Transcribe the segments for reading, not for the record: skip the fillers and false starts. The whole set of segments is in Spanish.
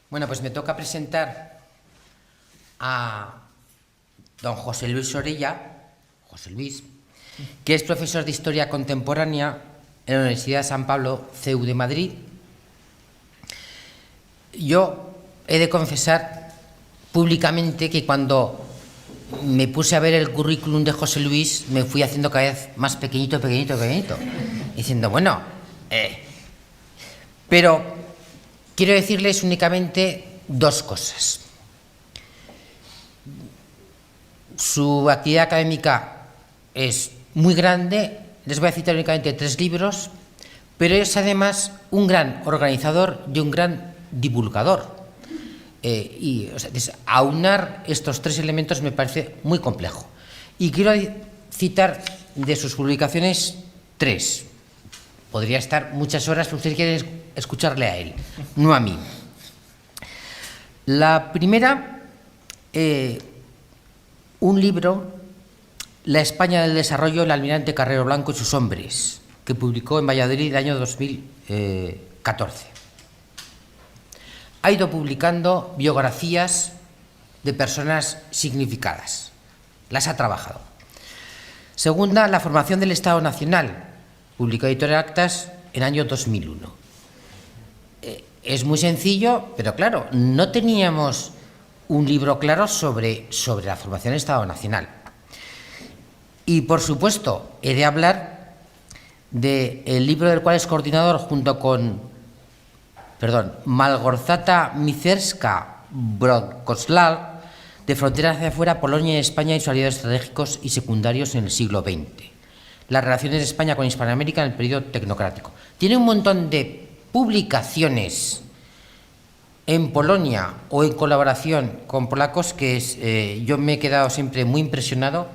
Bueno, pues me toca presentar a don José Luis Orella, José Luis, que es profesor de Historia Contemporánea en la Universidad de San Pablo, CEU de Madrid. Yo he de confesar públicamente que cuando me puse a ver el currículum de José Luis, me fui haciendo cada vez más pequeñito, diciendo, bueno, pero quiero decirles únicamente dos cosas. Su actividad académica es muy grande, les voy a citar únicamente 3 libros, pero es además un gran organizador y un gran divulgador. Aunar estos 3 elementos me parece muy complejo. Y quiero citar de sus publicaciones 3. Podría estar muchas horas, pero ustedes quieren escucharle a él, no a mí. La primera, un libro, La España del Desarrollo, el almirante Carrero Blanco y sus hombres, que publicó en Valladolid el año 2014. Ha ido publicando biografías de personas significadas. Las ha trabajado. Segunda, La formación del Estado Nacional, publicó Editorial Actas en el año 2001. Es muy sencillo, pero claro, no teníamos un libro claro sobre la formación del Estado Nacional. Y, por supuesto, he de hablar del libro del cual es coordinador junto con Malgorzata Mizerska-Brodkoslaw, de Fronteras hacia afuera, Polonia y España y sus aliados estratégicos y secundarios en el siglo XX. Las relaciones de España con Hispanoamérica en el periodo tecnocrático. Tiene un montón de publicaciones en Polonia o en colaboración con polacos que yo me he quedado siempre muy impresionado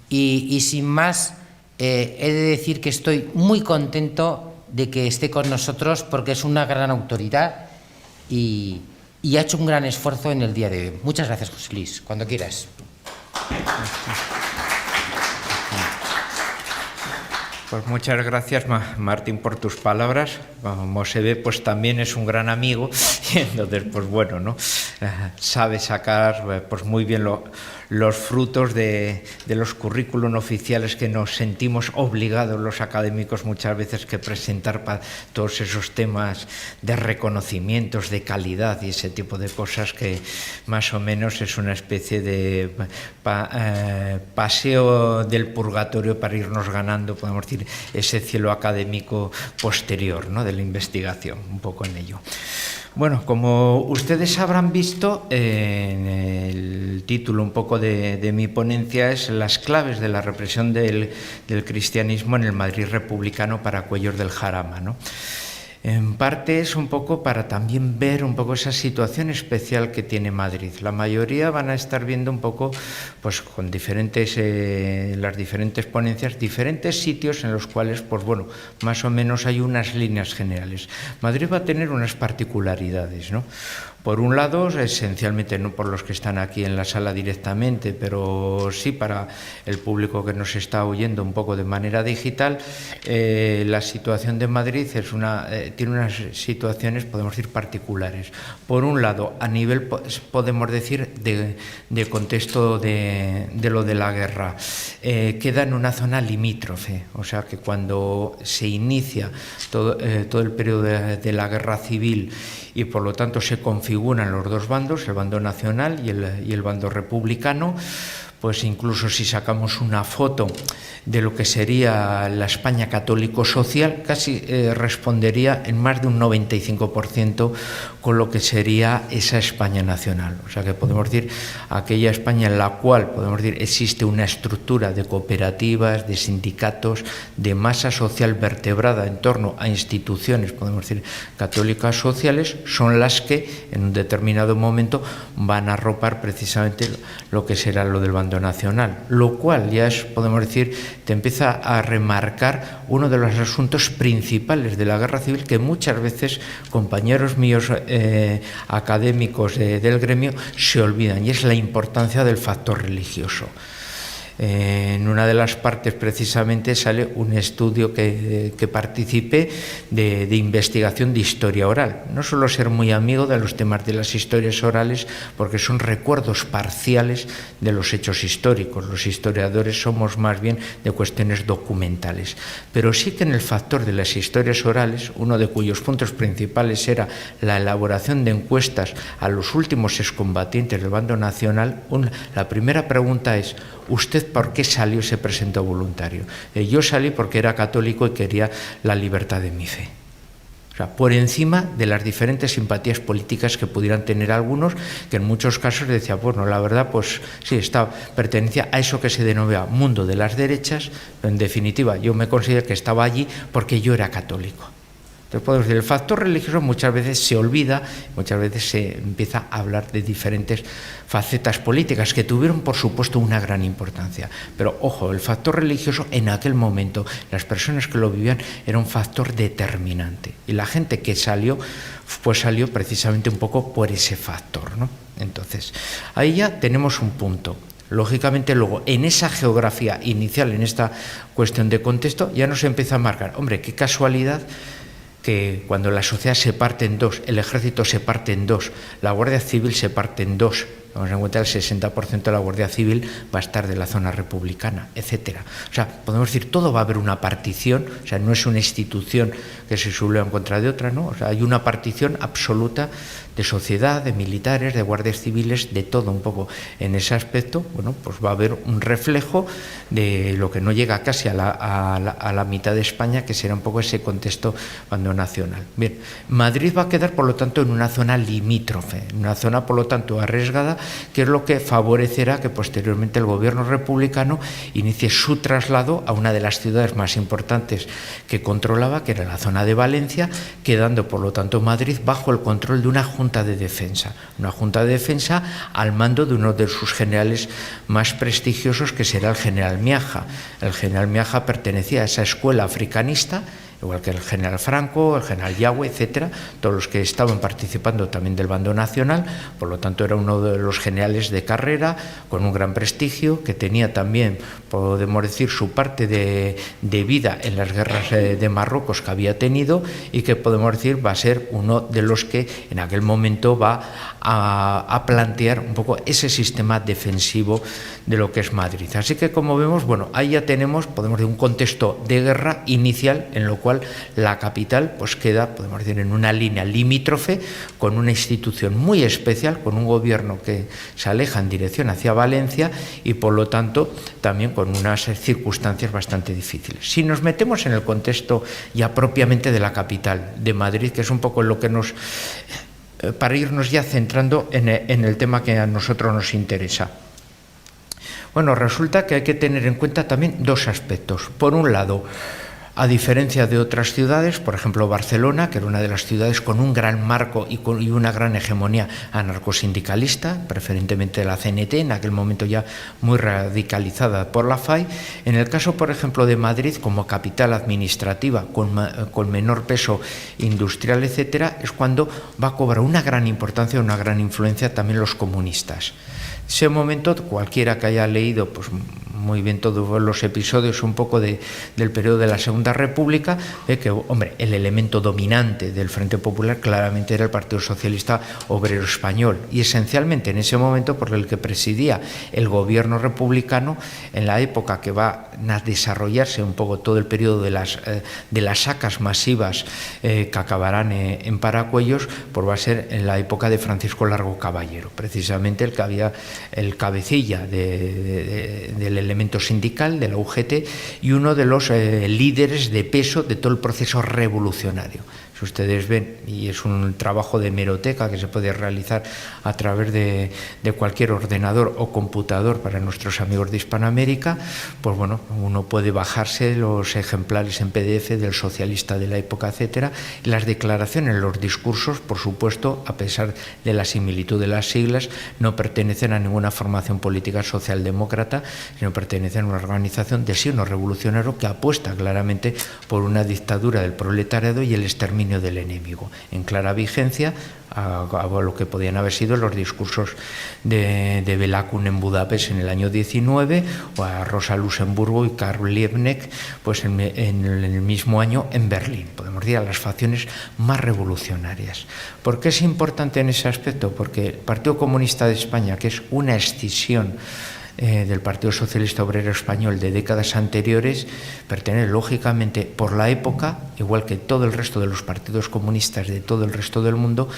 y sin más he de decir que estoy muy contento de que esté con nosotros porque es una gran autoridad y ha hecho un gran esfuerzo en el día de hoy. Muchas gracias, José Luis. Cuando quieras. Pues muchas gracias, Martín, por tus palabras. Como se ve, pues también es un gran amigo y entonces, pues bueno, ¿no? Sabe sacar pues muy bien los frutos de los currículum oficiales que nos sentimos obligados los académicos muchas veces que presentar para todos esos temas de reconocimientos, de calidad y ese tipo de cosas que más o menos es una especie de paseo del purgatorio para irnos ganando, podemos decir, ese cielo académico posterior, ¿no? De la investigación, un poco en ello. Bueno, como ustedes habrán visto, en el título un poco de mi ponencia es Las claves de la represión del cristianismo en el Madrid republicano para Cuéllar del Jarama, ¿no? En parte es un poco para también ver un poco esa situación especial que tiene Madrid. La mayoría van a estar viendo un poco, pues con las diferentes ponencias, diferentes sitios en los cuales, pues bueno, más o menos hay unas líneas generales. Madrid va a tener unas particularidades, ¿no? Por un lado, esencialmente no por los que están aquí en la sala directamente, pero sí para el público que nos está oyendo un poco de manera digital, la situación de Madrid tiene unas situaciones, podemos decir, particulares. Por un lado, a nivel, podemos decir, de contexto de lo de la guerra, queda en una zona limítrofe, o sea que cuando se inicia todo el periodo de la guerra civil y por lo tanto se configuran los dos bandos, el bando nacional y el bando republicano, pues incluso si sacamos una foto de lo que sería la España católico-social, casi respondería en más de un 95% con lo que sería esa España nacional. O sea que podemos decir aquella España en la cual, podemos decir, existe una estructura de cooperativas, de sindicatos, de masa social vertebrada en torno a instituciones, podemos decir, católicas sociales, son las que en un determinado momento van a arropar precisamente lo que será lo del bando nacional, lo cual ya es, podemos decir, te empieza a remarcar uno de los asuntos principales de la guerra civil que muchas veces compañeros míos académicos del gremio se olvidan, y es la importancia del factor religioso. En una de las partes precisamente sale un estudio que participé de investigación de historia oral. No suelo ser muy amigo de los temas de las historias orales porque son recuerdos parciales de los hechos históricos. Los historiadores somos más bien de cuestiones documentales. Pero sí que en el factor de las historias orales, uno de cuyos puntos principales era la elaboración de encuestas a los últimos excombatientes del bando nacional, la primera pregunta es: ¿usted por qué salió y se presentó voluntario? Yo salí porque era católico y quería la libertad de mi fe. O sea, por encima de las diferentes simpatías políticas que pudieran tener algunos, que en muchos casos decía, bueno, la verdad, pues sí, pertenecía a eso que se denomina mundo de las derechas, pero en definitiva yo me considero que estaba allí porque yo era católico. Entonces podemos decir, el factor religioso muchas veces se olvida, muchas veces se empieza a hablar de diferentes facetas políticas que tuvieron, por supuesto, una gran importancia. Pero, ojo, el factor religioso en aquel momento, las personas que lo vivían, era un factor determinante. Y la gente que salió, pues salió precisamente un poco por ese factor, ¿no? Entonces, ahí ya tenemos un punto. Lógicamente, luego, en esa geografía inicial, en esta cuestión de contexto, ya nos empieza a marcar, hombre, qué casualidad que cuando la sociedad se parte en dos, el ejército se parte en dos, la Guardia Civil se parte en dos, vamos en cuenta el 60% de la Guardia Civil va a estar de la zona republicana, etcétera. O sea, podemos decir, todo va a haber una partición, o sea, no es una institución que se subleva en contra de otra, ¿no? O sea, hay una partición absoluta de sociedad, de militares, de guardias civiles, de todo un poco. En ese aspecto, bueno, pues va a haber un reflejo de lo que no llega casi a la mitad de España, que será un poco ese contexto bando nacional. Bien, Madrid va a quedar, por lo tanto, en una zona limítrofe, en una zona, por lo tanto, arriesgada, que es lo que favorecerá que posteriormente el gobierno republicano inicie su traslado a una de las ciudades más importantes que controlaba, que era la zona de Valencia, quedando, por lo tanto, Madrid bajo el control de una junta de defensa, al mando de uno de sus generales más prestigiosos, que será el general Miaja. El general Miaja pertenecía a esa escuela africanista, igual que el general Franco, el general Yagüe, etcétera, todos los que estaban participando también del bando nacional. Por lo tanto, era uno de los generales de carrera, con un gran prestigio, que tenía también, podemos decir, su parte de vida en las guerras de Marruecos que había tenido, y que podemos decir va a ser uno de los que en aquel momento va a plantear un poco ese sistema defensivo de lo que es Madrid. Así que, como vemos, bueno, ahí ya tenemos, podemos decir, un contexto de guerra inicial, en lo cual la capital pues queda, podemos decir, en una línea limítrofe, con una institución muy especial, con un gobierno que se aleja en dirección hacia Valencia y, por lo tanto, también con unas circunstancias bastante difíciles. Si nos metemos en el contexto ya propiamente de la capital, de Madrid, que es un poco lo que nos... para irnos ya centrando en el tema que a nosotros nos interesa. Bueno, resulta que hay que tener en cuenta también dos aspectos. Por un lado, a diferencia de otras ciudades, por ejemplo Barcelona, que era una de las ciudades con un gran marco y una gran hegemonía anarcosindicalista, preferentemente de la CNT, en aquel momento ya muy radicalizada por la FAI. En el caso, por ejemplo, de Madrid, como capital administrativa, con menor peso industrial, etcétera, es cuando va a cobrar una gran importancia, una gran influencia también los comunistas. Ese momento, cualquiera que haya leído pues muy bien todos los episodios un poco del periodo de la Segunda República, ve que, hombre, el elemento dominante del Frente Popular claramente era el Partido Socialista Obrero Español, y esencialmente en ese momento por el que presidía el gobierno republicano, en la época que va a desarrollarse un poco todo el periodo de las sacas masivas que acabarán en Paracuellos, pues va a ser en la época de Francisco Largo Caballero, precisamente el cabecilla del elemento sindical, de la UGT, y uno de los líderes de peso de todo el proceso revolucionario. Si ustedes ven, y es un trabajo de hemeroteca que se puede realizar a través de cualquier ordenador o computador para nuestros amigos de Hispanoamérica, pues bueno, uno puede bajarse los ejemplares en PDF del socialista de la época, etcétera, y las declaraciones, los discursos, por supuesto, a pesar de la similitud de las siglas, no pertenecen a ninguna formación política socialdemócrata, sino pertenecen a una organización de signo revolucionario que apuesta claramente por una dictadura del proletariado y el exterminio dominio del enemigo, en clara vigencia a lo que podían haber sido los discursos de Bela Kun en Budapest en el año 19 o a Rosa Luxemburgo y Karl Liebknecht pues en el mismo año en Berlín, podemos decir a las facciones más revolucionarias. ¿Por qué es importante en ese aspecto? Porque el Partido Comunista de España, que es una escisión del Partido Socialista Obrero Español de décadas anteriores, pertenece lógicamente por la época, igual que todo el resto de los partidos comunistas de todo el resto del mundo,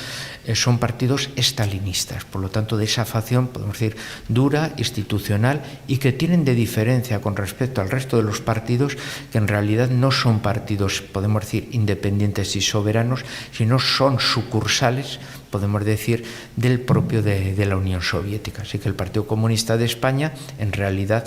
son partidos estalinistas, por lo tanto de esa facción, podemos decir, dura, institucional y que tienen de diferencia con respecto al resto de los partidos que en realidad no son partidos, podemos decir, independientes y soberanos, sino son sucursales, podemos decir, del propio de la Unión Soviética. Así que el Partido Comunista de España, en realidad,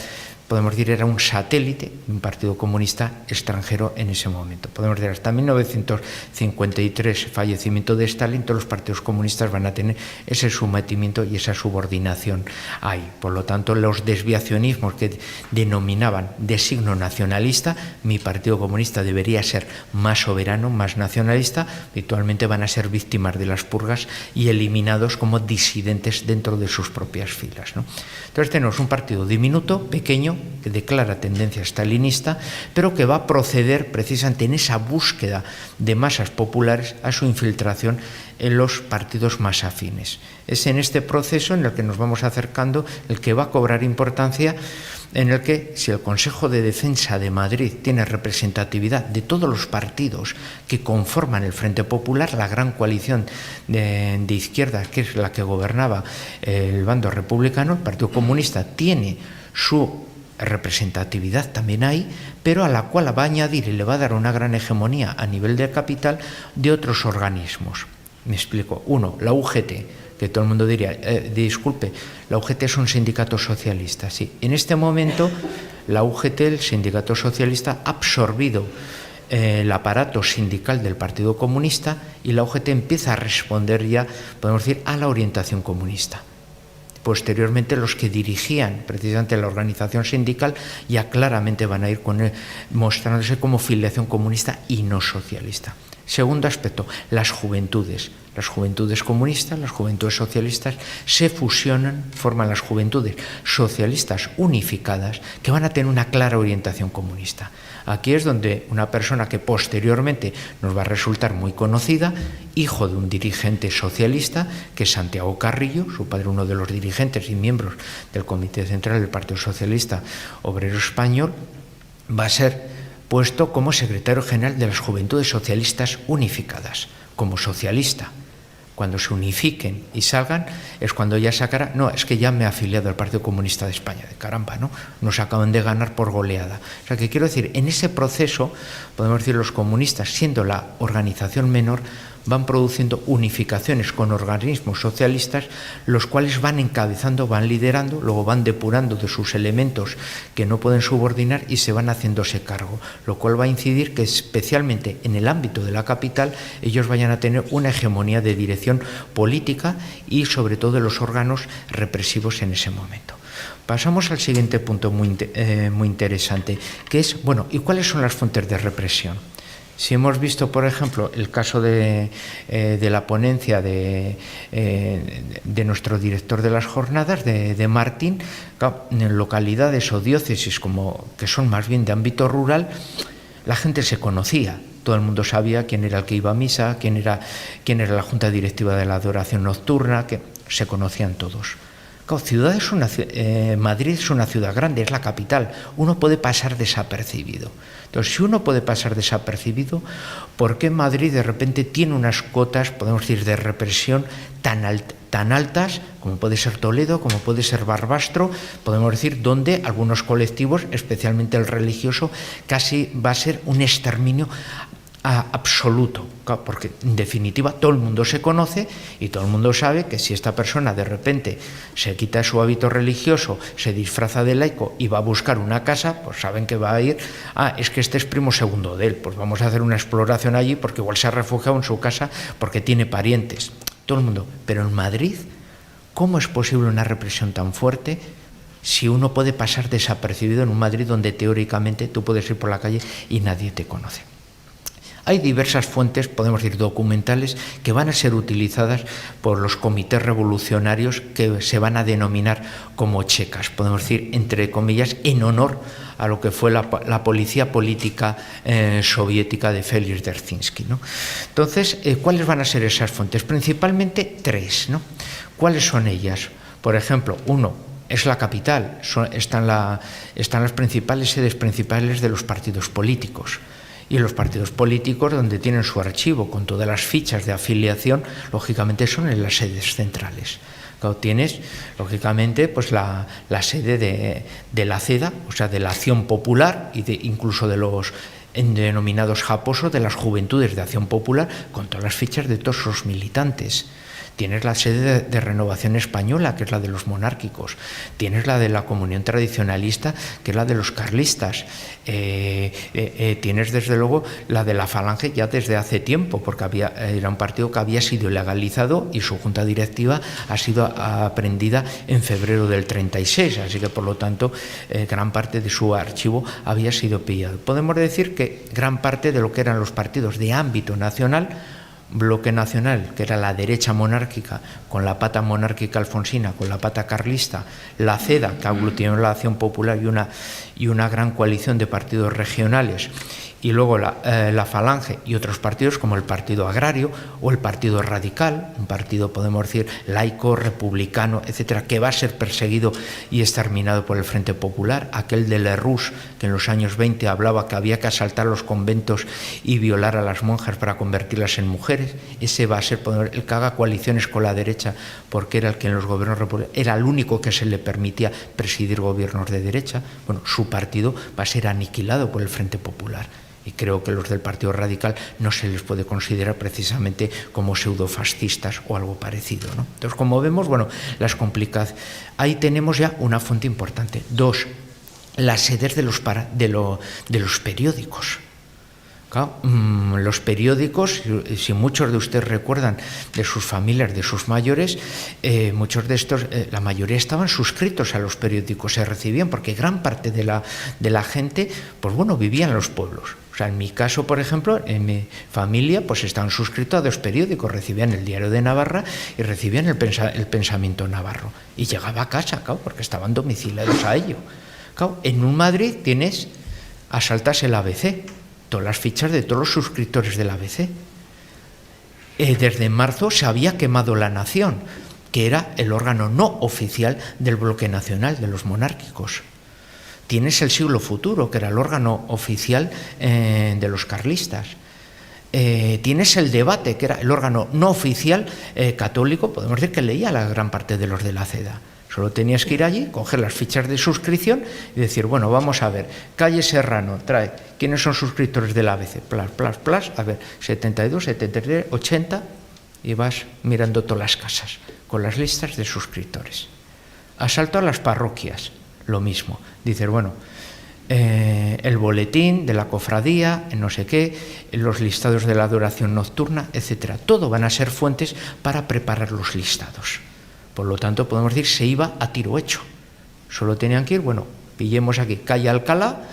podemos decir, era un satélite de un partido comunista extranjero en ese momento. Podemos decir, hasta 1953, fallecimiento de Stalin, todos los partidos comunistas van a tener ese sometimiento y esa subordinación ahí. Por lo tanto, los desviacionismos que denominaban de signo nacionalista, mi Partido Comunista debería ser más soberano, más nacionalista, habitualmente van a ser víctimas de las purgas y eliminados como disidentes dentro de sus propias filas, ¿no? Entonces tenemos un partido diminuto, pequeño, que declara tendencia stalinista, pero que va a proceder precisamente en esa búsqueda de masas populares a su infiltración en los partidos más afines. Es en este proceso en el que nos vamos acercando el que va a cobrar importancia, en el que si el Consejo de Defensa de Madrid tiene representatividad de todos los partidos que conforman el Frente Popular, la gran coalición de izquierda, que es la que gobernaba el bando republicano, el Partido Comunista tiene su representatividad también ahí, pero a la cual va a añadir y le va a dar una gran hegemonía a nivel de capital de otros organismos. Me explico. Uno, la UGT, que todo el mundo diría, disculpe, la UGT es un sindicato socialista. Sí, en este momento la UGT, el sindicato socialista, ha absorbido el aparato sindical del Partido Comunista y la UGT empieza a responder ya, podemos decir, a la orientación comunista. Posteriormente, los que dirigían precisamente la organización sindical ya claramente van a ir mostrándose como filiación comunista y no socialista. Segundo aspecto, las juventudes. Las juventudes comunistas, las juventudes socialistas se fusionan, forman las juventudes socialistas unificadas que van a tener una clara orientación comunista. Aquí es donde una persona que posteriormente nos va a resultar muy conocida, hijo de un dirigente socialista, que es Santiago Carrillo, su padre uno de los dirigentes y miembros del Comité Central del Partido Socialista Obrero Español, va a ser puesto como secretario general de las Juventudes Socialistas Unificadas, como socialista. Cuando se unifiquen y salgan es cuando ya sacará, no, es que ya me he afiliado al Partido Comunista de España, de caramba, ¿no? Nos acaban de ganar por goleada. O sea que quiero decir, en ese proceso, podemos decir, los comunistas, siendo la organización menor, van produciendo unificaciones con organismos socialistas, los cuales van encabezando, van liderando, luego van depurando de sus elementos que no pueden subordinar y se van haciéndose cargo, lo cual va a incidir que especialmente en el ámbito de la capital ellos vayan a tener una hegemonía de dirección política y sobre todo de los órganos represivos en ese momento. Pasamos al siguiente punto muy interesante, que es, bueno, ¿y cuáles son las fuentes de represión? Si hemos visto, por ejemplo, el caso de la ponencia de nuestro director de las jornadas, de Martín, en localidades o diócesis como que son más bien de ámbito rural, la gente se conocía. Todo el mundo sabía quién era el que iba a misa, quién era la junta directiva de la adoración nocturna, que se conocían todos. Madrid es una ciudad grande, es la capital. Uno puede pasar desapercibido. Entonces, si uno puede pasar desapercibido, ¿por qué Madrid de repente tiene unas cotas, podemos decir, de represión tan altas, como puede ser Toledo, como puede ser Barbastro, podemos decir, donde algunos colectivos, especialmente el religioso, casi va a ser un exterminio absoluto, porque en definitiva todo el mundo se conoce y todo el mundo sabe que si esta persona de repente se quita su hábito religioso, se disfraza de laico y va a buscar una casa, pues saben que va a ir, es que este es primo segundo de él, pues vamos a hacer una exploración allí porque igual se ha refugiado en su casa porque tiene parientes, todo el mundo. Pero en Madrid, ¿cómo es posible una represión tan fuerte si uno puede pasar desapercibido en un Madrid donde teóricamente tú puedes ir por la calle y nadie te conoce? Hay diversas fuentes, podemos decir documentales, que van a ser utilizadas por los comités revolucionarios que se van a denominar como checas, podemos decir, entre comillas, en honor a lo que fue la policía política soviética de Félix Dzerzhinsky, ¿no? Entonces, ¿cuáles van a ser esas fuentes? Principalmente tres, ¿no? ¿Cuáles son ellas? Por ejemplo, uno es la capital, están las principales sedes principales de los partidos políticos. Y los partidos políticos, donde tienen su archivo con todas las fichas de afiliación, lógicamente son en las sedes centrales. Claro, tienes, lógicamente, pues la sede de la CEDA, o sea, de la Acción Popular, y incluso de los denominados japosos, de las Juventudes de Acción Popular, con todas las fichas de todos sus militantes. Tienes la sede de Renovación Española, que es la de los monárquicos. Tienes la de la Comunión Tradicionalista, que es la de los carlistas. Tienes, desde luego, la de la Falange ya desde hace tiempo, porque era un partido que había sido ilegalizado y su junta directiva ha sido aprendida en febrero del 36. Así que, por lo tanto, gran parte de su archivo había sido pillado. Podemos decir que gran parte de lo que eran los partidos de ámbito nacional, Bloque Nacional, que era la derecha monárquica, con la pata monárquica alfonsina, con la pata carlista, la CEDA, que aglutinó la Acción Popular y una gran coalición de partidos regionales, y luego la Falange y otros partidos como el Partido Agrario o el Partido Radical, un partido, podemos decir, laico, republicano, etcétera, que va a ser perseguido y exterminado por el Frente Popular, aquel de Lerroux, que en los años 20 hablaba que había que asaltar los conventos y violar a las monjas para convertirlas en mujeres. Ese va a ser el que haga coaliciones con la derecha, porque era el que en los gobiernos republicanos era el único que se le permitía presidir gobiernos de derecha. Bueno, su partido va a ser aniquilado por el Frente Popular. Y creo que los del Partido Radical no se les puede considerar precisamente como pseudofascistas o algo parecido, ¿no? Entonces, como vemos, bueno, las complicaciones. Ahí tenemos ya una fuente importante. Dos, las sedes de los periódicos. Claro, los periódicos, si muchos de ustedes recuerdan de sus familias, de sus mayores, muchos de estos, la mayoría estaban suscritos a los periódicos, se recibían, porque gran parte de la gente, pues bueno, vivía en los pueblos. O sea, en mi caso, por ejemplo, en mi familia, pues estaban suscritos a dos periódicos, recibían el Diario de Navarra y recibían el Pensamiento Navarro. Y llegaba a casa, claro, porque estaban domiciliados a ello. Claro, en un Madrid tienes, asaltas el ABC, todas las fichas de todos los suscriptores del ABC. Desde marzo se había quemado La Nación, que era el órgano no oficial del Bloque Nacional, de los monárquicos. Tienes el Siglo Futuro, que era el órgano oficial de los carlistas. Tienes el Debate, que era el órgano no oficial católico, podemos decir que leía la gran parte de los de la CEDA. Solo tenías que ir allí, coger las fichas de suscripción y decir, bueno, vamos a ver, Calle Serrano, trae, ¿quiénes son suscriptores del ABC? Plas, a ver, 72, 73, 80, y vas mirando todas las casas con las listas de suscriptores. Asalto a las parroquias, lo mismo. Dices, bueno, el boletín de la cofradía, no sé qué, los listados de la adoración nocturna, etcétera. Todo van a ser fuentes para preparar los listados. Por lo tanto, podemos decir, se iba a tiro hecho. Solo tenían que ir, bueno, pillemos aquí calle Alcalá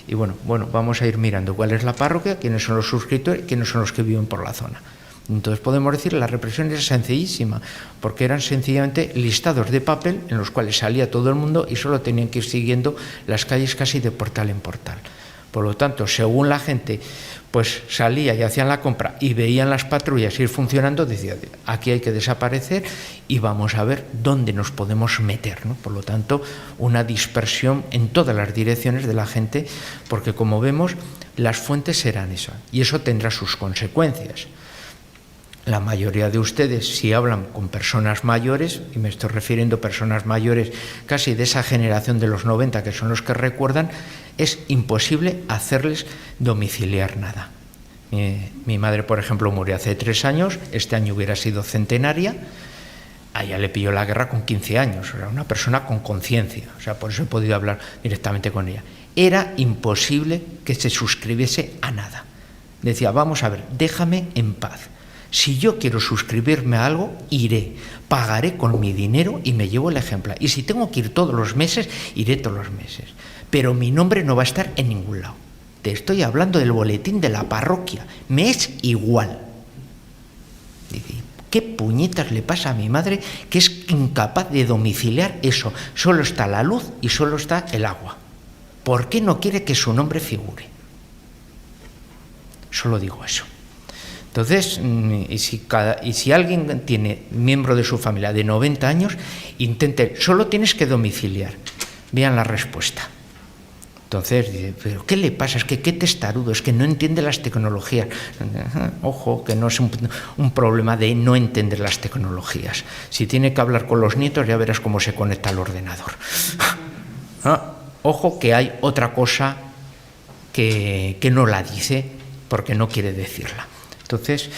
y bueno, vamos a ir mirando cuál es la parroquia, quiénes son los suscriptores, quiénes son los que viven por la zona. Entonces podemos decir, la represión es sencillísima, porque eran sencillamente listados de papel en los cuales salía todo el mundo y solo tenían que ir siguiendo las calles casi de portal en portal. Por lo tanto, según la gente pues salía y hacían la compra y veían las patrullas ir funcionando, decían, aquí hay que desaparecer y vamos a ver dónde nos podemos meter, ¿no? Por lo tanto, una dispersión en todas las direcciones de la gente, porque como vemos, las fuentes serán eso, y eso tendrá sus consecuencias. La mayoría de ustedes, si hablan con personas mayores, y me estoy refiriendo a personas mayores casi de esa generación de los 90, que son los que recuerdan, es imposible hacerles domiciliar nada. Mi madre, por ejemplo, murió hace 3 años, este año hubiera sido centenaria, a ella le pilló la guerra con 15 años, era una persona con conciencia, o sea, por eso he podido hablar directamente con ella. Era imposible que se suscribiese a nada. Decía, vamos a ver, déjame en paz. Si yo quiero suscribirme a algo, iré, pagaré con mi dinero y me llevo el ejemplar. Y si tengo que ir todos los meses, iré todos los meses. Pero mi nombre no va a estar en ningún lado. te estoy hablando del boletín de la parroquia, me es igual. Dice, ¿qué puñetas le pasa a mi madre que es incapaz de domiciliar eso? Solo está la luz y solo está el agua. ¿Por qué no quiere que su nombre figure? Solo digo eso. Entonces, y si alguien tiene miembro de su familia de 90 años, intente, solo tienes que domiciliar. Vean la respuesta. Entonces, dice, ¿pero qué le pasa? Es que qué testarudo, es que no entiende las tecnologías. Ojo, que no es un problema de no entender las tecnologías. Si tiene que hablar con los nietos, ya verás cómo se conecta al ordenador. Ojo, que hay otra cosa que no la dice porque no quiere decirla. Entonces,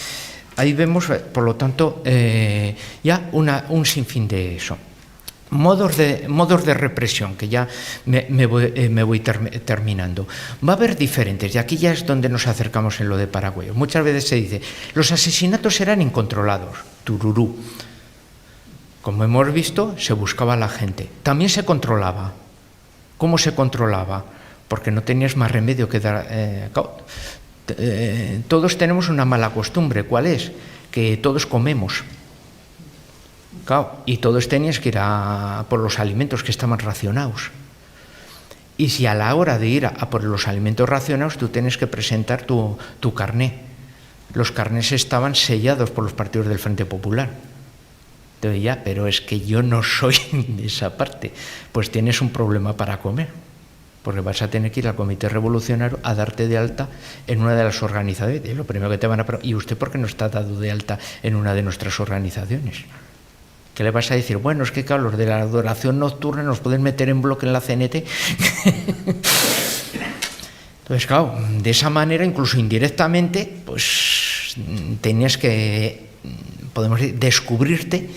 ahí vemos, por lo tanto, ya un sinfín de eso. Modos de represión, que ya me voy terminando. Va a haber diferentes, y aquí ya es donde nos acercamos en lo de Paraguay. Muchas veces se dice, los asesinatos eran incontrolados, tururú. Como hemos visto, se buscaba a la gente. También se controlaba. ¿Cómo se controlaba? Porque no tenías más remedio que dar... todos tenemos una mala costumbre. ¿Cuál es? Que todos comemos. Claro, y todos tenías que ir por los alimentos que estaban racionados. Y si a la hora de ir a por los alimentos racionados, tú tienes que presentar tu carné. Los carnés estaban sellados por los partidos del Frente Popular. Entonces ya, pero es que yo no soy de esa parte. Pues tienes un problema para comer. Porque vas a tener que ir al Comité Revolucionario a darte de alta en una de las organizaciones. Y lo primero que te van a preguntar, ¿y usted por qué no está dado de alta en una de nuestras organizaciones? ¿Qué le vas a decir? Bueno, es que claro, los de la adoración nocturna nos pueden meter en bloque en la CNT. Entonces, claro, de esa manera, incluso indirectamente, pues tenías que, podemos decir, descubrirte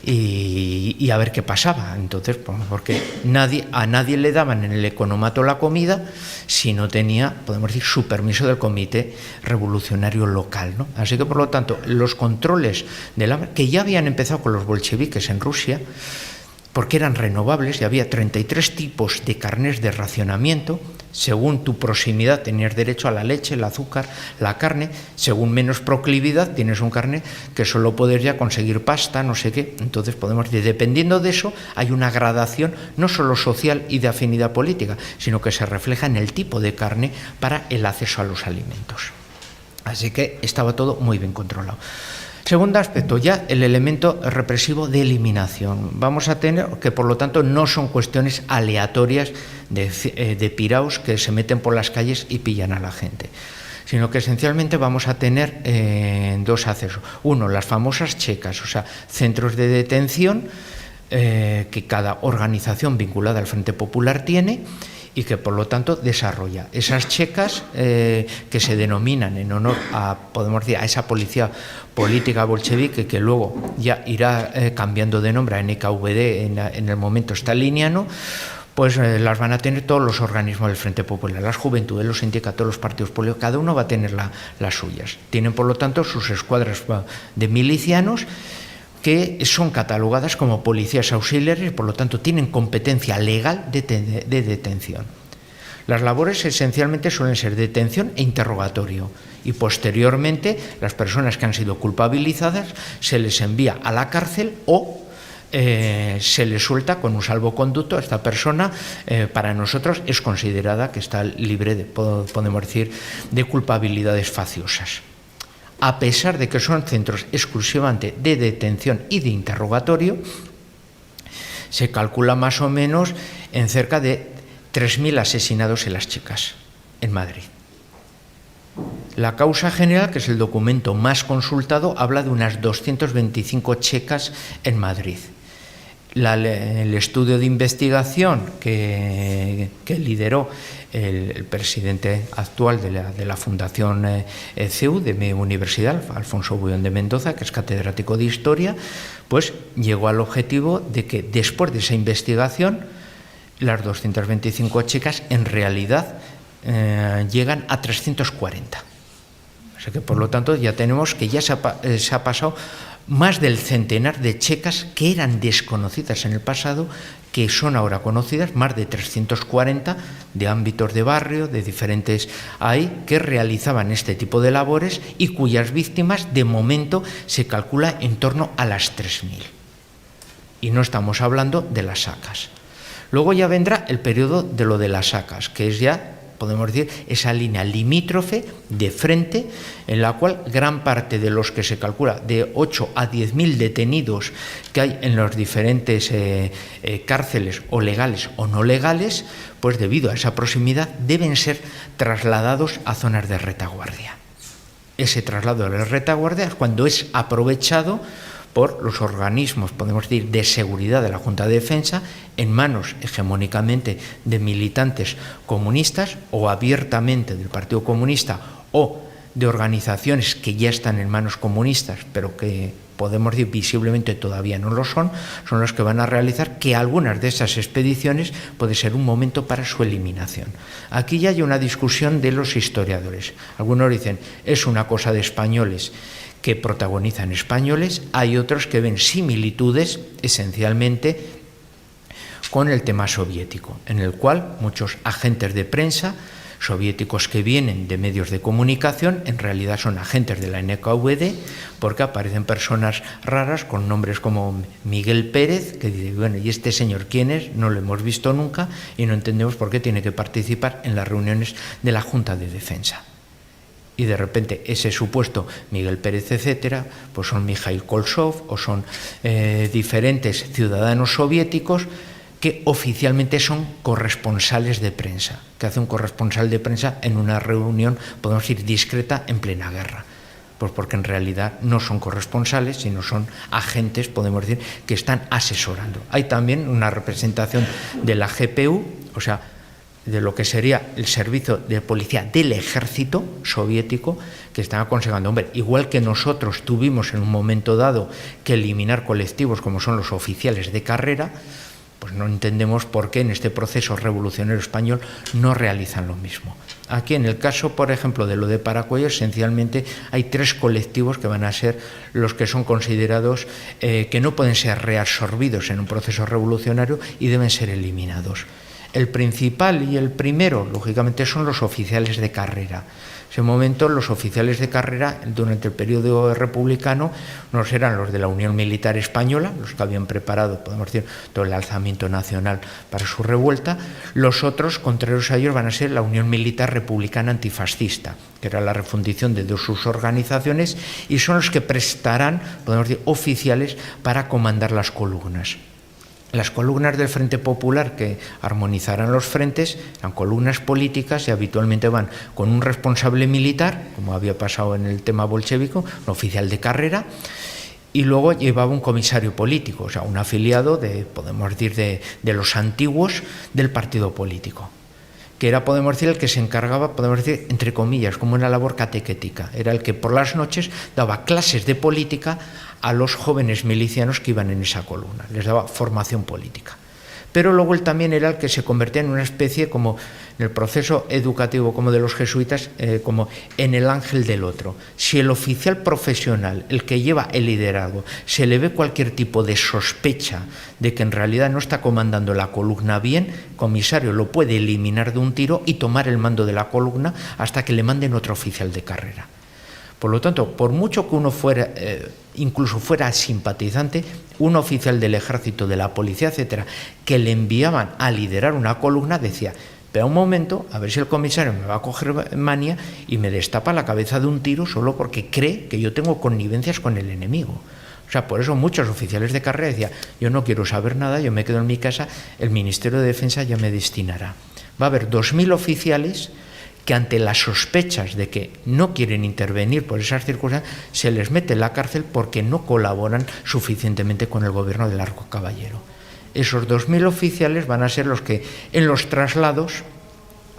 y a ver qué pasaba. Entonces, porque a nadie le daban en el economato la comida si no tenía, podemos decir, su permiso del Comité Revolucionario local, ¿no? Así que, por lo tanto, los controles que ya habían empezado con los bolcheviques en Rusia, porque eran renovables y había 33 tipos de carnés de racionamiento. Según tu proximidad tenías derecho a la leche, el azúcar, la carne. Según menos proclividad tienes un carné que solo puedes ya conseguir pasta, no sé qué. Entonces podemos decir, dependiendo de eso, hay una gradación no solo social y de afinidad política, sino que se refleja en el tipo de carne para el acceso a los alimentos. Así que estaba todo muy bien controlado. Segundo aspecto, ya el elemento represivo de eliminación. Vamos a tener que, por lo tanto, no son cuestiones aleatorias de piraos que se meten por las calles y pillan a la gente, sino que esencialmente vamos a tener dos accesos. Uno, las famosas checas, o sea, centros de detención que cada organización vinculada al Frente Popular tiene y que, por lo tanto, desarrolla esas checas que se denominan en honor a, podemos decir, a esa policía política bolchevique que luego ya irá cambiando de nombre a NKVD en el momento staliniano. Pues las van a tener todos los organismos del Frente Popular, las juventudes, los sindicatos, los partidos políticos, cada uno va a tener las suyas. Tienen, por lo tanto, sus escuadras de milicianos que son catalogadas como policías auxiliares, por lo tanto tienen competencia legal de detención. Las labores esencialmente suelen ser detención e interrogatorio, y posteriormente las personas que han sido culpabilizadas se les envía a la cárcel o se les suelta con un salvoconducto. Esta persona para nosotros es considerada que está libre de, podemos decir, de culpabilidades faciosas. A pesar de que son centros exclusivamente de detención y de interrogatorio, se calcula más o menos en cerca de 3.000 asesinados en las checas, en Madrid. La causa general, que es el documento más consultado, habla de unas 225 checas en Madrid. El estudio de investigación que lideró el presidente actual de la Fundación CEU, de mi universidad, Alfonso Bullón de Mendoza, que es catedrático de Historia, pues llegó al objetivo de que después de esa investigación las 225 checas en realidad llegan a 340. O sea que, por lo tanto, ya tenemos que ya se ha pasado más del centenar de checas que eran desconocidas en el pasado, que son ahora conocidas, más de 340 de ámbitos de barrio, de diferentes ahí, que realizaban este tipo de labores y cuyas víctimas de momento se calcula en torno a las 3.000. Y no estamos hablando de las sacas. Luego ya vendrá el periodo de lo de las sacas, que es ya, podemos decir, esa línea limítrofe de frente en la cual gran parte de los que se calcula de 8 a 10.000 detenidos que hay en los diferentes cárceles o legales o no legales, pues debido a esa proximidad deben ser trasladados a zonas de retaguardia. Ese traslado de retaguardia es cuando es aprovechado por los organismos, podemos decir, de seguridad de la Junta de Defensa, en manos hegemónicamente de militantes comunistas o abiertamente del Partido Comunista o de organizaciones que ya están en manos comunistas, pero que podemos decir visiblemente todavía no lo son los que van a realizar que algunas de esas expediciones puede ser un momento para su eliminación. Aquí ya hay una discusión de los historiadores. Algunos dicen, es una cosa de españoles que protagonizan españoles, hay otros que ven similitudes esencialmente con el tema soviético, en el cual muchos agentes de prensa soviéticos que vienen de medios de comunicación en realidad son agentes de la NKVD, porque aparecen personas raras con nombres como Miguel Pérez, que dice, bueno, ¿y este señor quién es? No lo hemos visto nunca y no entendemos por qué tiene que participar en las reuniones de la Junta de Defensa. Y de repente ese supuesto Miguel Pérez, etcétera, pues son Mikhail Kolsov o son diferentes ciudadanos soviéticos que oficialmente son corresponsales de prensa, que hace un corresponsal de prensa en una reunión, podemos decir, discreta en plena guerra. Pues porque en realidad no son corresponsales, sino son agentes, podemos decir, que están asesorando. Hay también una representación de la GPU, o sea, de lo que sería el servicio de policía del ejército soviético, que están aconsejando, hombre, igual que nosotros tuvimos en un momento dado que eliminar colectivos como son los oficiales de carrera, pues no entendemos por qué en este proceso revolucionario español no realizan lo mismo. Aquí en el caso, por ejemplo, de lo de Paracuello, esencialmente hay 3 colectivos que van a ser los que son considerados que no pueden ser reabsorbidos en un proceso revolucionario y deben ser eliminados. El principal y el primero, lógicamente, son los oficiales de carrera. En ese momento, los oficiales de carrera, durante el periodo republicano, unos eran los de la Unión Militar Española, los que habían preparado, podemos decir, todo el alzamiento nacional para su revuelta. Los otros, contrarios a ellos, van a ser la Unión Militar Republicana Antifascista, que era la refundición de sus organizaciones, y son los que prestarán, podemos decir, oficiales para comandar las columnas. Las columnas del Frente Popular que armonizarán los frentes eran columnas políticas y habitualmente van con un responsable militar, como había pasado en el tema bolchevico, un oficial de carrera, y luego llevaba un comisario político, o sea, un afiliado de, podemos decir, de los antiguos del partido político, que era, podemos decir, el que se encargaba, podemos decir, entre comillas, como una labor catequética. Era el que por las noches daba clases de política a los jóvenes milicianos que iban en esa columna, les daba formación política. Pero luego él también era el que se convertía en una especie, como en el proceso educativo como de los jesuitas, como en el ángel del otro. Si el oficial profesional, el que lleva el liderazgo, se le ve cualquier tipo de sospecha de que en realidad no está comandando la columna bien, el comisario lo puede eliminar de un tiro y tomar el mando de la columna hasta que le manden otro oficial de carrera. Por lo tanto, por mucho que uno fuera, incluso fuera simpatizante, un oficial del ejército, de la policía, etcétera, que le enviaban a liderar una columna, decía, pero un momento, a ver si el comisario me va a coger manía y me destapa la cabeza de un tiro solo porque cree que yo tengo connivencias con el enemigo. O sea, por eso muchos oficiales de carrera decían, yo no quiero saber nada, yo me quedo en mi casa, el Ministerio de Defensa ya me destinará. Va a haber 2.000 oficiales que ante las sospechas de que no quieren intervenir por esas circunstancias, se les mete en la cárcel porque no colaboran suficientemente con el gobierno de Largo Caballero. Esos 2.000 oficiales van a ser los que en los traslados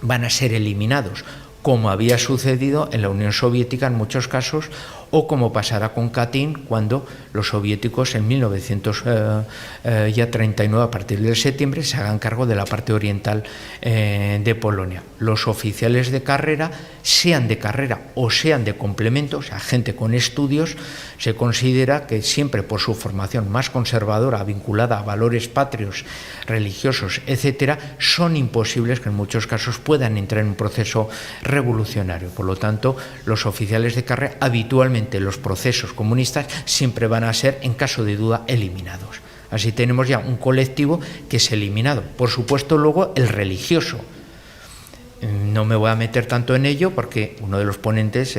van a ser eliminados como había sucedido en la Unión Soviética en muchos casos, o como pasará con Katyn cuando los soviéticos en 1939, a partir de septiembre, se hagan cargo de la parte oriental de Polonia. Los oficiales de carrera, sean de carrera o sean de complemento, o sea, gente con estudios, se considera que siempre por su formación más conservadora, vinculada a valores patrios, religiosos, etcétera, son imposibles que en muchos casos puedan entrar en un proceso revolucionario. Por lo tanto, los oficiales de carrera habitualmente los procesos comunistas siempre van a ser, en caso de duda, eliminados. Así tenemos ya un colectivo que es eliminado. Por supuesto, luego el religioso. No me voy a meter tanto en ello porque uno de los ponentes,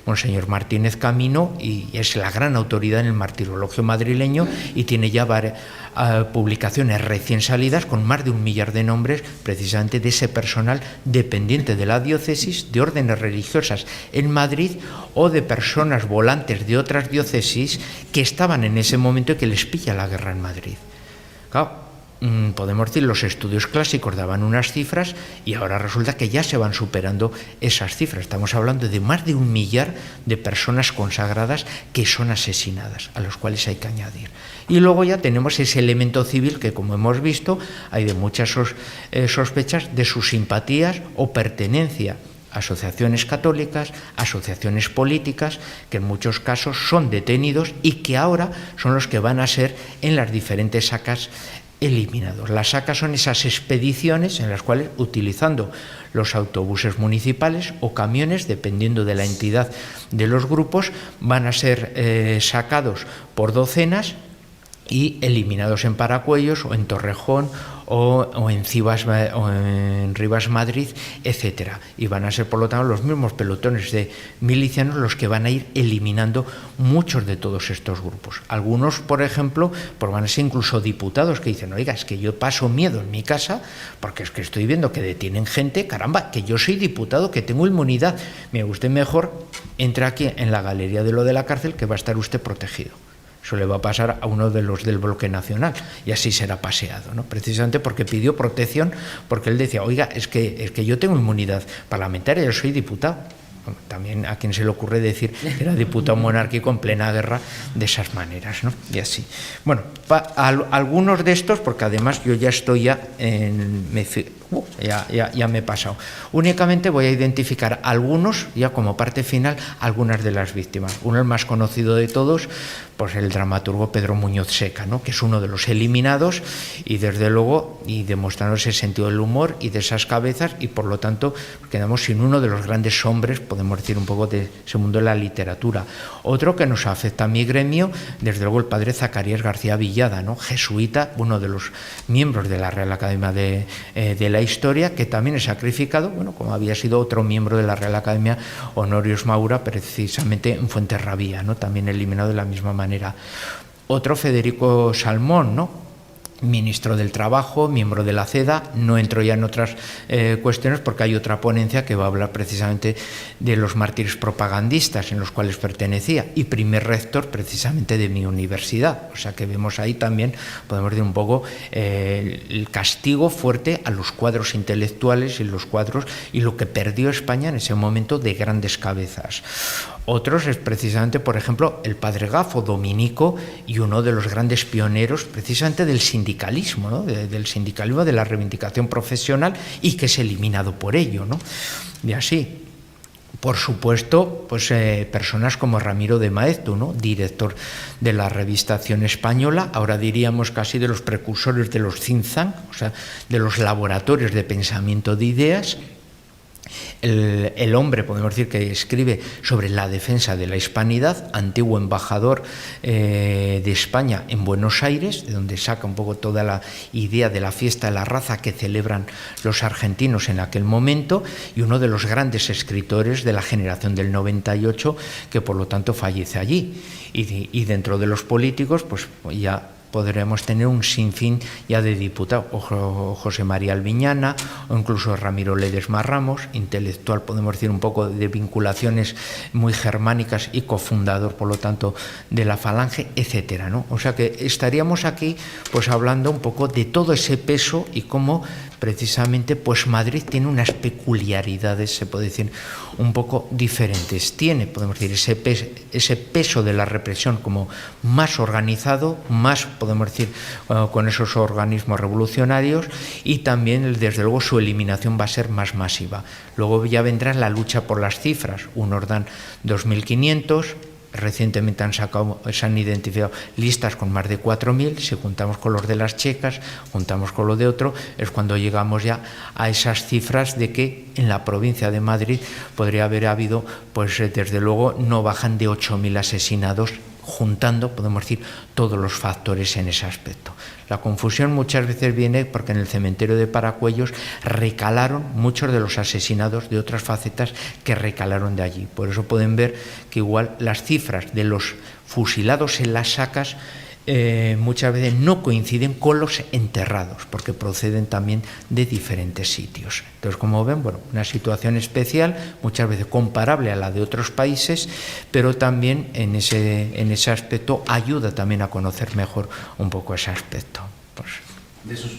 Monseñor Martínez Camino, y es la gran autoridad en el martirologio madrileño y tiene ya varias publicaciones recién salidas con más de 1 millar de nombres precisamente de ese personal dependiente de la diócesis, de órdenes religiosas en Madrid o de personas volantes de otras diócesis que estaban en ese momento y que les pilla la guerra en Madrid. Claro, podemos decir, los estudios clásicos daban unas cifras y ahora resulta que ya se van superando esas cifras. Estamos hablando de más de 1 millar de personas consagradas que son asesinadas, a los cuales hay que añadir. Y luego ya tenemos ese elemento civil que, como hemos visto, hay de muchas sospechas de sus simpatías o pertenencia a asociaciones católicas, asociaciones políticas, que en muchos casos son detenidos y que ahora son los que van a ser en las diferentes sacas eliminados. Las sacas son esas expediciones en las cuales, utilizando los autobuses municipales o camiones, dependiendo de la entidad de los grupos, van a ser sacados por docenas y eliminados en Paracuellos o en Torrejón o en Cibas o en Rivas Madrid, etcétera. Y van a ser, por lo tanto, los mismos pelotones de milicianos los que van a ir eliminando muchos de todos estos grupos. Algunos, por ejemplo, pues van a ser incluso diputados que dicen, oiga, es que yo paso miedo en mi casa porque es que estoy viendo que detienen gente, caramba, que yo soy diputado, que tengo inmunidad. Mire, usted mejor entra aquí en la galería de lo de la cárcel, que va a estar usted protegido. Eso le va a pasar a uno de los del bloque nacional y así será paseado, ¿no? Precisamente porque pidió protección, porque él decía, oiga, es que yo tengo inmunidad parlamentaria, yo soy diputado. Bueno, también a quien se le ocurre decir que era diputado monárquico en plena guerra de esas maneras, ¿no? Y así. Bueno, algunos de estos, porque además yo ya estoy ya ya me he pasado. Únicamente voy a identificar algunos, ya como parte final, algunas de las víctimas. Uno, el más conocido de todos, pues el dramaturgo Pedro Muñoz Seca, ¿no? Que es uno de los eliminados y desde luego, y demostrando ese sentido del humor y de esas cabezas, y por lo tanto quedamos sin uno de los grandes hombres, podemos decir, un poco de ese mundo de la literatura. Otro que nos afecta a mi gremio, desde luego el padre Zacarías García Villada, ¿no? Jesuita, uno de los miembros de la Real Academia de la Historia, que también es sacrificado, bueno, como había sido otro miembro de la Real Academia, Honorius Maura, precisamente en Fuenterrabía, ¿no? También eliminado de la misma manera. Otro, Federico Salmón, ¿no? Ministro del Trabajo, miembro de la CEDA. No entro ya en otras cuestiones porque hay otra ponencia que va a hablar precisamente de los mártires propagandistas en los cuales pertenecía, y primer rector precisamente de mi universidad. O sea que vemos ahí también, podemos decir un poco, el castigo fuerte a los cuadros intelectuales y los cuadros y lo que perdió España en ese momento de grandes cabezas. Otros es precisamente, por ejemplo, el padre Gafo, dominico, y uno de los grandes pioneros precisamente del sindicalismo, ¿no? del sindicalismo, de la reivindicación profesional, y que es eliminado por ello, ¿no? Y así. Por supuesto, pues personas como Ramiro de Maeztu, ¿no? Director de la revista Acción Española, ahora diríamos casi de los precursores de los think tank, o sea, de los laboratorios de pensamiento de ideas. El hombre, podemos decir, que escribe sobre la defensa de la hispanidad, antiguo embajador de España en Buenos Aires, de donde saca un poco toda la idea de la fiesta de la raza que celebran los argentinos en aquel momento, y uno de los grandes escritores de la generación del 98, que por lo tanto fallece allí. Y dentro de los políticos, pues ya podremos tener un sinfín ya de diputados, o José María Albiñana, o incluso Ramiro Ledesma Ramos, intelectual, podemos decir, un poco de vinculaciones muy germánicas y cofundador, por lo tanto, de la Falange, etcétera, ¿no? O sea que estaríamos aquí pues hablando un poco de todo ese peso y cómo precisamente pues Madrid tiene unas peculiaridades, se puede decir, un poco diferentes. Tiene, podemos decir, ese peso de la represión como más organizado, más, podemos decir, con esos organismos revolucionarios, y también, desde luego, su eliminación va a ser más masiva. Luego ya vendrá la lucha por las cifras. Unos dan 2.500, recientemente se han identificado listas con más de 4.000, si juntamos con los de las checas, juntamos con lo de otro, es cuando llegamos ya a esas cifras de que en la provincia de Madrid podría haber habido, pues desde luego no bajan de 8.000 asesinados, juntando, podemos decir, todos los factores en ese aspecto. La confusión muchas veces viene porque en el cementerio de Paracuellos recalaron muchos de los asesinados de otras facetas que recalaron de allí. Por eso pueden ver que igual las cifras de los fusilados en las sacas muchas veces no coinciden con los enterrados, porque proceden también de diferentes sitios. Entonces, como ven, bueno, una situación especial, muchas veces comparable a la de otros países, pero también en ese aspecto ayuda también a conocer mejor un poco ese aspecto. Pues, de esos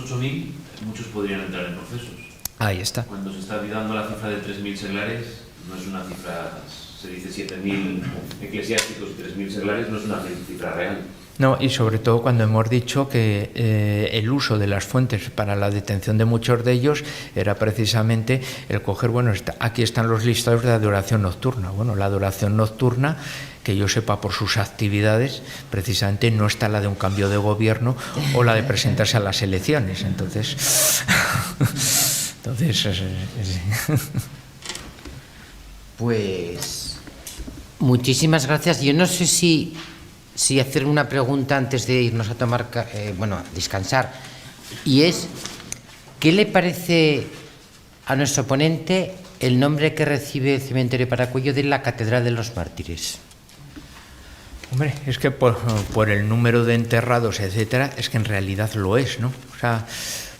8.000, muchos podrían entrar en procesos. Ahí está. Cuando se está dando la cifra de 3.000 seglares, no es una cifra, se dice 7.000 eclesiásticos y 3.000 seglares, no es una cifra real. No, y sobre todo cuando hemos dicho que el uso de las fuentes para la detención de muchos de ellos era precisamente el coger, bueno, aquí están los listados de la adoración nocturna. Bueno, la adoración nocturna, que yo sepa por sus actividades, precisamente no está la de un cambio de gobierno o la de presentarse a las elecciones. Entonces, Pues muchísimas gracias. Yo no sé si hacer una pregunta antes de irnos a tomar, a descansar, y es, ¿qué le parece a nuestro ponente el nombre que recibe el cementerio de Paracuellos de la Catedral de los Mártires? Hombre, es que por el número de enterrados, etcétera, es que en realidad lo es, ¿no? O sea,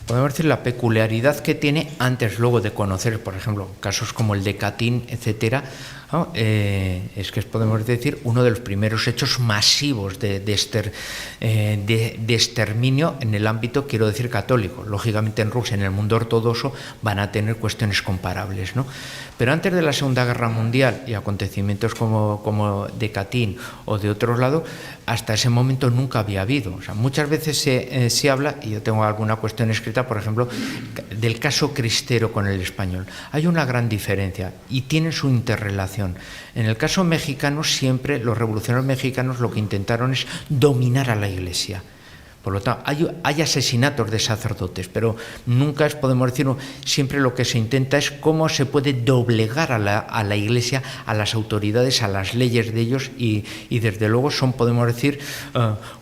podemos decir la peculiaridad que tiene antes luego de conocer, por ejemplo, casos como el de Catín, etcétera, ¿no? Es que podemos decir uno de los primeros hechos masivos de exterminio en el ámbito, quiero decir, católico. Lógicamente en Rusia, en el mundo ortodoxo, van a tener cuestiones comparables, ¿no? Pero antes de la Segunda Guerra Mundial y acontecimientos como de Catín o de otros lados, hasta ese momento nunca había habido. O sea, muchas veces se habla, y yo tengo alguna cuestión escrita, por ejemplo, del caso cristero con el español. Hay una gran diferencia y tienen su interrelación. En el caso mexicano, siempre los revolucionarios mexicanos lo que intentaron es dominar a la Iglesia. Por lo tanto, hay asesinatos de sacerdotes, pero nunca es, podemos decir, siempre lo que se intenta es cómo se puede doblegar a la Iglesia, a las autoridades, a las leyes de ellos, y desde luego son, podemos decir,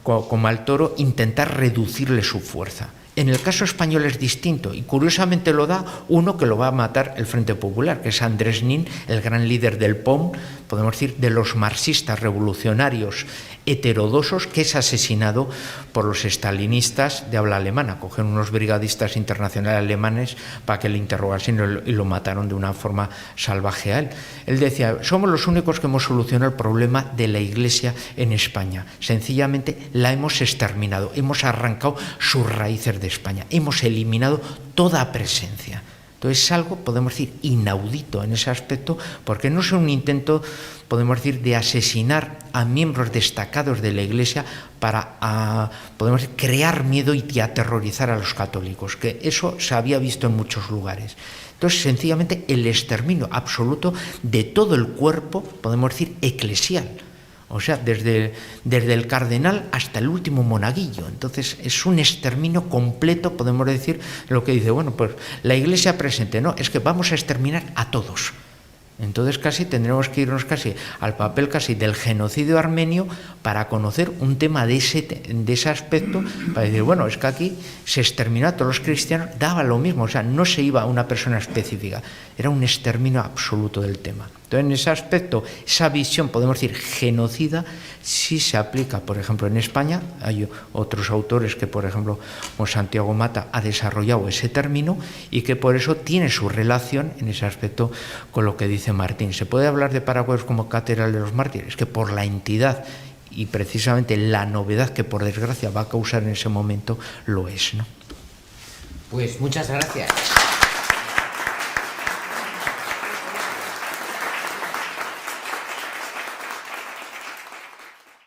como al toro, intentar reducirle su fuerza. En el caso español es distinto, y curiosamente lo da uno que lo va a matar el Frente Popular, que es Andrés Nin, el gran líder del POM, podemos decir, de los marxistas revolucionarios heterodoxos, que es asesinado por los estalinistas de habla alemana. Cogieron unos brigadistas internacionales alemanes para que le interrogasen y lo mataron de una forma salvaje a él. Él decía, somos los únicos que hemos solucionado el problema de la Iglesia en España. Sencillamente la hemos exterminado, hemos arrancado sus raíces de España, hemos eliminado toda presencia. Entonces es algo, podemos decir, inaudito en ese aspecto, porque no es un intento, podemos decir, de asesinar a miembros destacados de la Iglesia para, podemos decir, crear miedo y aterrorizar a los católicos, que eso se había visto en muchos lugares. Entonces, sencillamente, el exterminio absoluto de todo el cuerpo, podemos decir, eclesial. O sea, desde el cardenal hasta el último monaguillo. Entonces, es un exterminio completo, podemos decir, lo que dice, bueno, pues la Iglesia presente, no, es que vamos a exterminar a todos. Entonces, casi tendremos que irnos casi al papel casi del genocidio armenio para conocer un tema de ese aspecto, para decir, bueno, es que aquí se exterminó a todos los cristianos, daba lo mismo, o sea, no se iba a una persona específica, era un exterminio absoluto del tema. Entonces, en ese aspecto, esa visión, podemos decir, genocida, sí se aplica, por ejemplo, en España. Hay otros autores que, por ejemplo, como Santiago Mata, ha desarrollado ese término y que por eso tiene su relación en ese aspecto con lo que dice Martín. ¿Se puede hablar de Paraguay como catedral de los mártires? Que por la entidad y precisamente la novedad que, por desgracia, va a causar en ese momento, lo es, ¿no? Pues muchas gracias.